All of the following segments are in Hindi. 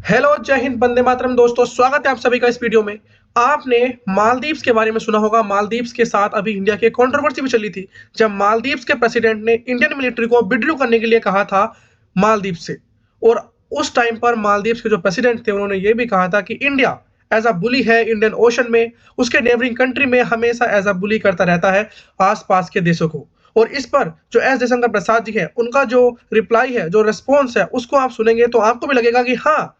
हेलो, जय हिंद, वंदे मातरम दोस्तों, स्वागत है आप सभी का इस वीडियो में। आपने मालदीव्स के बारे में सुना होगा। मालदीव्स के साथ अभी इंडिया की कंट्रोवर्सी भी चली थी, जब मालदीव्स के प्रेसिडेंट ने इंडियन मिलिट्री को विड्रॉ करने के लिए कहा था मालदीव से। और उस टाइम पर मालदीव्स के जो प्रेसिडेंट थे, उन्होंने ये भी कहा था कि इंडिया एज अ बुली है इंडियन ओशन में, उसके नेबरिंग कंट्री में हमेशा एज अ बुली करता रहता है आसपास के देशों को। और इस पर जो एस जयशंकर प्रसाद जी है, उनका जो रिप्लाई है, जो रिस्पॉन्स है, उसको आप सुनेंगे तो आपको भी लगेगा कि हाँ,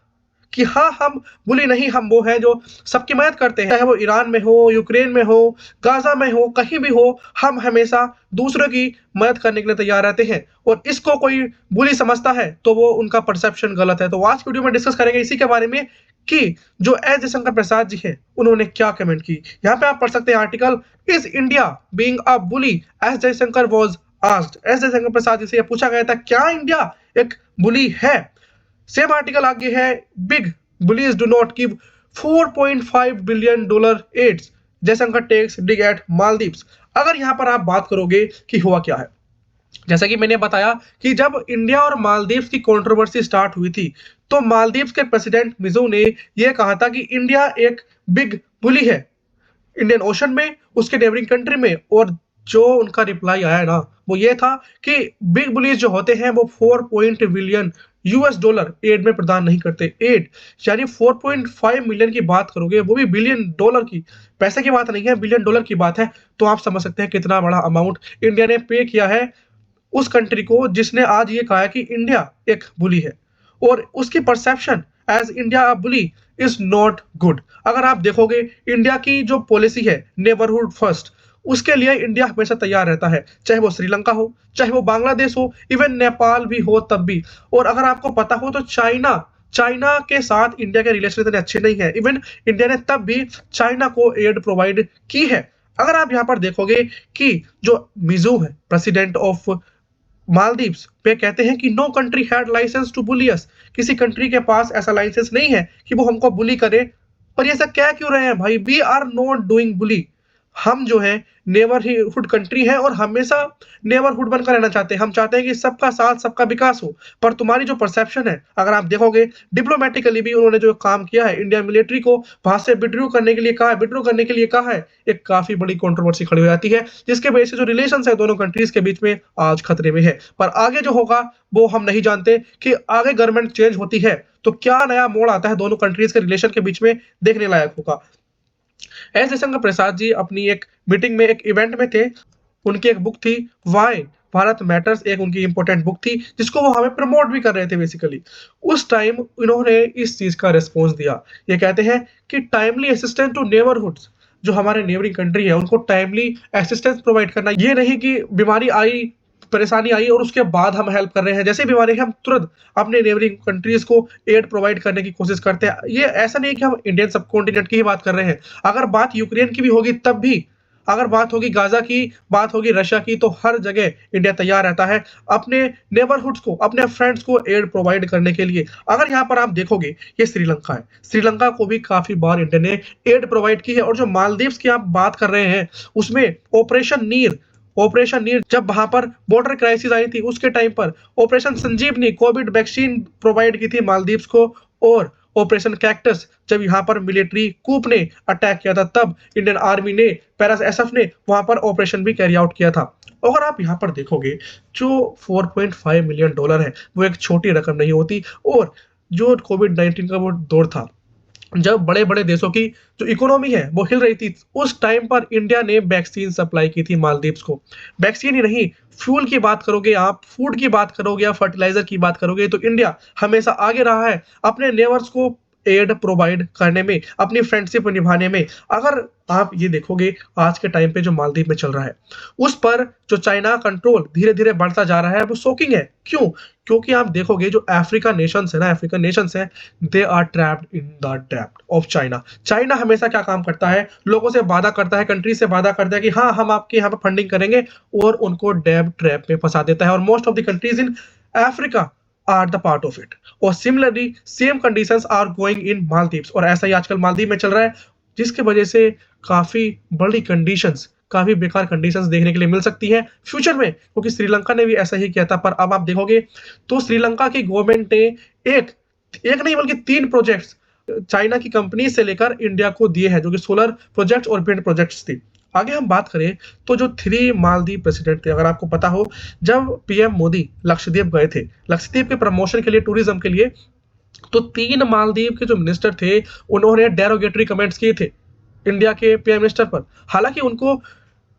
हम बुली नहीं, हम वो हैं जो सबकी मदद करते हैं, चाहे वो ईरान में हो, यूक्रेन में हो, गाजा में हो, कहीं भी हो, हम हमेशा दूसरों की मदद करने के लिए तैयार रहते हैं। और इसको कोई बुली समझता है तो वो उनका परसेप्शन गलत है। तो आज की वीडियो में डिस्कस करेंगे इसी के बारे में कि जो एस जयशंकर प्रसाद जी हैं, उन्होंने क्या कमेंट की। यहाँ पे आप पढ़ सकते हैं article, is India being a bully, S Jaishankar was asked. S Jaishankar Prasad ji से पूछा गया था, क्या इंडिया एक बुली है। सेम आर्टिकल आगे है, big bullies do not give $4.5 billion aids, Jaishankar takes dig at Maldives. अगर यहां पर आप बात करोगे कि हुआ क्या है, जैसा कि मैंने बताया कि जब इंडिया और मालदीव्स की कंट्रोवर्सी स्टार्ट हुई थी, तो मालदीव्स के प्रेसिडेंट मिजू ने यह कहा था कि इंडिया एक बिग बुली है इंडियन ओशन में, उसके नेबरिंग कंट्री में। और जो उनका रिप्लाई आया ना, वो ये था कि बिग बुलीज जो होते हैं वो 4 बिलियन यूएस डॉलर एड में प्रदान नहीं करते। एड यानी 4.5 मिलियन की बात करोगे, वो भी बिलियन डॉलर की, पैसे की बात नहीं है, बिलियन डॉलर की बात है। तो आप समझ सकते हैं कितना बड़ा अमाउंट इंडिया ने पे किया है उस कंट्री को जिसने आज ये कहा है कि इंडिया एक बुली है। और उसकी perception as India a bully is not good. अगर आप देखोगे इंडिया की जो पॉलिसी है नेबरहुड फर्स्ट, उसके लिए इंडिया हमेशा तैयार रहता है, चाहे वो श्रीलंका हो, चाहे वो बांग्लादेश हो, इवन नेपाल भी हो तब भी। और अगर आपको पता हो तो चाइना चाइना के साथ इंडिया के रिलेशन इतने अच्छे नहीं है, इवन इंडिया ने तब भी चाइना को एड प्रोवाइड की है। अगर आप यहाँ पर देखोगे कि जो मिजू है प्रेसिडेंट ऑफ मालदीव्स, पे कहते हैं कि no country had licence to bully us. किसी कंट्री के पास ऐसा लाइसेंस नहीं है कि वो हमको बुली करे। और ये सब कह क्यों रहे हैं भाई, वी आर नॉट डूइंग बुली। हम जो है नेबरहुड कंट्री है और हमेशा नेबरहुड बनकर रहना चाहते हैं। हम चाहते हैं कि सबका साथ सबका विकास हो। पर तुम्हारी जो परसेप्शन है, अगर आप देखोगे डिप्लोमेटिकली भी उन्होंने जो काम किया है, इंडियन मिलिट्री को वहां से विड्रॉ करने के लिए कहा है, विड्रॉ करने के लिए कहा है, एक काफी बड़ी कंट्रोवर्सी खड़ी हो जाती है, जिसके वजह से जो रिलेशन है दोनों कंट्रीज के बीच में आज खतरे में है। पर आगे जो होगा वो हम नहीं जानते, कि आगे गवर्नमेंट चेंज होती है तो क्या नया मोड़ आता है दोनों कंट्रीज के रिलेशन के बीच में, देखने लायक होगा। एस जयशंकर प्रसाद जी अपनी एक मीटिंग में, एक इवेंट में थे। उनकी एक बुक थी वाई भारत मैटर्स, एक उनकी इंपॉर्टेंट बुक थी जिसको वो हमें प्रमोट भी कर रहे थे बेसिकली। उस टाइम इन्होंने इस चीज का रिस्पॉन्स दिया। ये कहते हैं कि टाइमली असिस्टेंस टू नेबरहुड्स, जो हमारे नेबरिंग कंट्री है उनको टाइमली असिस्टेंस प्रोवाइड करना। ये नहीं कि बीमारी आई, परेशानी आई और उसके बाद हम हेल्प कर रहे हैं, जैसे बीमारी है हम तुरंत अपने नेबरिंग कंट्रीज को एड प्रोवाइड करने की कोशिश करते हैं। ये ऐसा नहीं कि हम इंडियन सब कॉन्टिनेंट की ही बात कर रहे हैं। अगर बात यूक्रेन की भी होगी तब भी, अगर बात होगी गाजा की, बात होगी रशिया की, तो हर जगह इंडिया तैयार रहता है अपने नेबरहुड्स को, अपने फ्रेंड्स को एड प्रोवाइड करने के लिए। अगर यहाँ पर आप देखोगे, ये श्रीलंका है, श्रीलंका को भी काफी बार इंडिया ने एड प्रोवाइड की है। और जो मालदीव्स की आप बात कर रहे हैं, उसमें ऑपरेशन नीर जब वहां पर बॉर्डर क्राइसिस आई थी, उसके टाइम पर ऑपरेशन संजीवनी कोविड वैक्सीन प्रोवाइड की थी मालदीव्स को। और ऑपरेशन कैक्टस जब यहाँ पर मिलिट्री कूप ने अटैक किया था, तब इंडियन आर्मी ने, पैरा एसएफ ने वहां पर ऑपरेशन भी कैरी आउट किया था। अगर आप यहाँ पर देखोगे, जो $4.5 मिलियन है वो एक छोटी रकम नहीं होती। और जो कोविड-19 का वो दौर था, जब बड़े-बड़े देशों की जो इकोनॉमी है वो हिल रही थी, उस टाइम पर इंडिया ने वैक्सीन सप्लाई की थी मालदीव्स को। वैक्सीन ही नहीं, फ्यूल की बात करोगे आप, फूड की बात करोगे या फर्टिलाइजर की बात करोगे, तो इंडिया हमेशा आगे रहा है अपने नेबर्स को एड प्रोवाइड करने में, अपनी फ्रेंडशिप निभाने में। अगर आप ये देखोगे आज के टाइम पे जो मालदीव में चल रहा है, उस पर जो चाइना कंट्रोल धीरे-धीरे बढ़ता जा रहा है, वो शॉकिंग है। क्यों? क्योंकि आप देखोगे जो अफ्रीकन नेशंस है, they are trapped in the डेब्ट ऑफ चाइना। चाइना हमेशा क्या काम करता है, लोगों से वादा करता है, कंट्री से वादा करता है कि हाँ, हम आपके यहाँ पे फंडिंग करेंगे, और उनको डेब्ट ट्रैप में फंसा देता है। और most of the countries in Africa are the part of it. और similarly same conditions are going in Maldives, और ऐसा ही आजकल मालदीव में चल रहा है, जिसकी वजह से काफी बड़ी कंडीशंस, काफी बेकार कंडीशंस देखने के लिए मिल सकती है फ्यूचर में, क्योंकि श्रीलंका ने भी ऐसा ही किया था। पर अब आप देखोगे तो श्रीलंका की गवर्नमेंट ने एक एक नहीं बल्कि 3 प्रोजेक्ट्स चाइना की कंपनी से लेकर इंडिया को दिए हैं, जो कि सोलर प्रोजेक्ट्स और विंड प्रोजेक्ट्स थी। आगे हम बात करें तो जो 3 मालदीव प्रेसिडेंट थे, अगर आपको पता हो, जब पीएम मोदी लक्षद्वीप गए थे, लक्षद्वीप के प्रमोशन के लिए, टूरिज्म के लिए, तो 3 मालदीव के जो मिनिस्टर थे, उन्होंने डेरोगेटरी कमेंट्स किए थे इंडिया के प्राइम मिनिस्टर पर। हालांकि उनको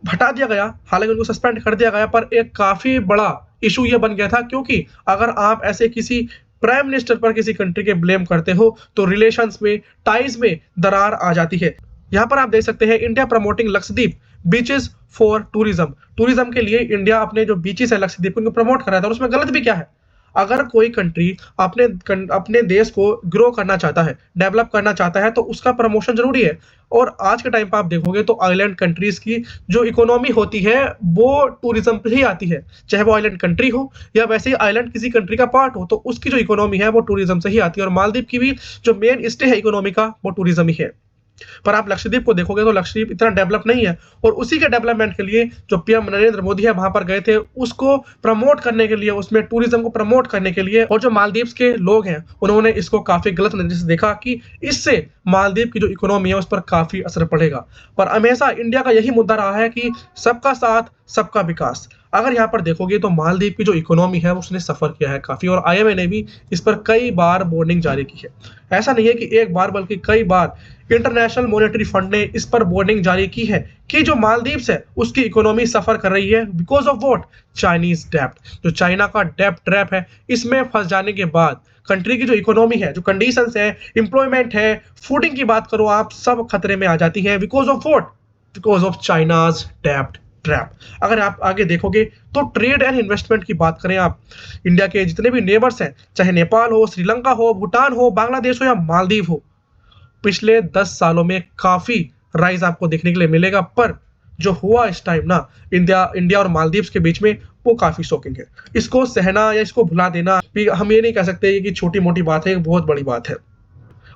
हटा दिया गया, हालांकि उनको सस्पेंड कर दिया गया, पर एक काफी बड़ा इशू ये बन गया था, क्योंकि अगर आप ऐसे किसी प्राइम मिनिस्टर पर किसी कंट्री के ब्लेम करते हो तो रिलेशंस में, टाइज में दरार आ जाती है। यहाँ पर आप देख सकते हैं, India promoting Lakshadweep beaches for tourism. Tourism के लिए इंडिया अपने जो बीचेस है लक्षद्वीप, उनको प्रमोट कर रहा था, और उसमें गलत भी क्या है? अगर कोई कंट्री अपने देश को ग्रो करना चाहता है, डेवलप करना चाहता है, तो उसका प्रमोशन जरूरी है। और आज के टाइम पे आप देखोगे तो आइलैंड कंट्रीज की जो इकोनॉमी होती है वो टूरिज्म पे ही आती है, चाहे वो आइलैंड कंट्री हो या वैसे ही आइलैंड किसी कंट्री का पार्ट हो, तो उसकी जो इकोनॉमी है वो टूरिज्म से ही आती है। और मालदीव की भी जो मेन स्टे है इकोनॉमी का, वो टूरिज्म ही है। पर आप लक्षद्वीप को देखोगे तो लक्षद्वीप इतना डेवलप नहीं है, और उसी के डेवलपमेंट के लिए जो पीएम नरेंद्र मोदी है वहां पर गए थे, उसको प्रमोट करने के लिए, उसमें टूरिज्म को प्रमोट करने के लिए। और जो मालदीव्स के लोग हैं उन्होंने इसको काफी गलत नजर से देखा कि इससे मालदीव की जो इकोनॉमी है उस पर काफी असर पड़ेगा। पर हमेशा इंडिया का यही मुद्दा रहा है कि सबका साथ सबका विकास। अगर यहाँ पर देखोगे तो मालदीव की जो इकोनॉमी है उसने सफर किया है काफी, और आईएमएफ ने भी इस पर कई बार वार्निंग जारी की है। ऐसा नहीं है कि एक बार बल्कि कई बार इंटरनेशनल मॉनेटरी फंड ने इस पर वार्निंग जारी की है कि जो मालदीव्स है उसकी इकोनॉमी सफर कर रही है बिकॉज ऑफ व्हाट? चाइनीज डेब्ट। जो चाइना का डेब्ट ट्रैप है, इसमें फंस जाने के बाद कंट्री की जो इकोनॉमी है, जो कंडीशंस है, एम्प्लॉयमेंट है, फूडिंग की बात करो आप, सब खतरे में आ जाती है because of what? Because of China's डेब्ट ट्रैप। अगर आप आगे देखोगे तो ट्रेड एंड इन्वेस्टमेंट की बात करें आप, इंडिया के जितने भी नेबर्स हैं, चाहे नेपाल हो, श्रीलंका हो, भूटान हो, बांग्लादेश हो या मालदीव हो, पिछले 10 सालों में काफी राइज आपको देखने के लिए मिलेगा। पर जो हुआ इस टाइम ना इंडिया और मालदीव्स के बीच में, वो काफी शॉकिंग है। इसको सहना या इसको भुला देना भी हम ये नहीं कह सकते कि छोटी मोटी बात है, बहुत बड़ी बात है।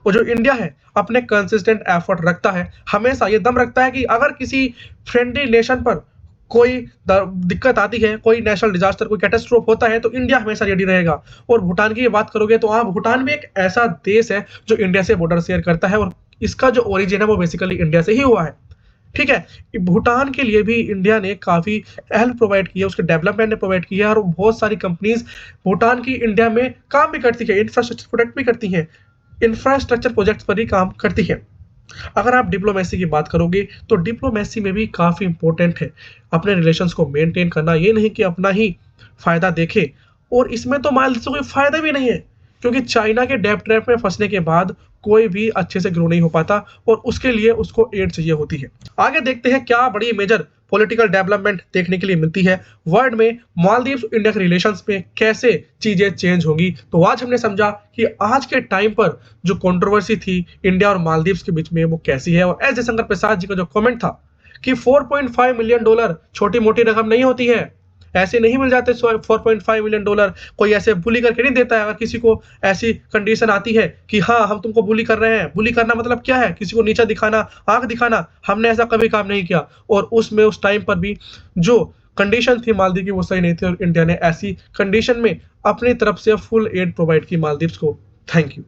और जो इंडिया है अपने कंसिस्टेंट एफर्ट रखता है, हमेशा ये दम रखता है कि अगर किसी फ्रेंडली नेशन पर कोई दिक्कत आती है, कोई नेशनल डिजास्टर, कोई कैटास्ट्रोफ होता है, तो इंडिया हमेशा रेडी रहेगा। और भूटान की बात करोगे तो हाँ, भूटान भी एक ऐसा देश है जो इंडिया से बॉर्डर शेयर करता है, और इसका जो ओरिजिन है वो बेसिकली इंडिया से ही हुआ है। ठीक है, भूटान के लिए भी इंडिया ने काफी हेल्प प्रोवाइड की है, उसके डेवलपमेंट ने प्रोवाइड की है, और बहुत सारी कंपनीज भूटान की इंडिया में काम भी करती है, इंफ्रास्ट्रक्चर प्रोजेक्ट भी करती है, इंफ्रास्ट्रक्चर प्रोजेक्ट पर ही काम करती है। अगर आप डिप्लोमेसी की बात करोगे तो डिप्लोमेसी में भी काफी इंपॉर्टेंट है अपने रिलेशंस को मेंटेन करना, ये नहीं कि अपना ही फायदा देखे। और इसमें तो मालदीव से कोई फायदा भी नहीं है, क्योंकि चाइना के डेब्ट ट्रैप में फंसने के बाद कोई भी अच्छे से ग्रो नहीं हो पाता, और उसके लिए उसको एड चाहिए होती है। आगे देखते हैं क्या बड़ी मेजर पॉलिटिकल डेवलपमेंट देखने के लिए मिलती है वर्ल्ड में, मालदीव इंडिया के रिलेशंस में कैसे चीजें चेंज होंगी। तो आज हमने समझा कि आज के टाइम पर जो कंट्रोवर्सी थी इंडिया और मालदीव के बीच में वो कैसी है। और एस जयशंकर प्रसाद जी का जो कमेंट था कि $4.5 मिलियन छोटी मोटी रकम नहीं होती है, ऐसे नहीं मिल जाते $4.5 मिलियन। कोई ऐसे बुली करके नहीं देता है। अगर किसी को ऐसी कंडीशन आती है कि हाँ हम तुमको बुली कर रहे हैं, बुली करना मतलब क्या है? किसी को नीचा दिखाना, आंख दिखाना। हमने ऐसा कभी काम नहीं किया, और उसमें उस टाइम पर भी जो कंडीशन थी मालदीव की वो सही नहीं थी, और इंडिया ने ऐसी कंडीशन में अपनी तरफ से फुल एड प्रोवाइड की मालदीव को। Thank you.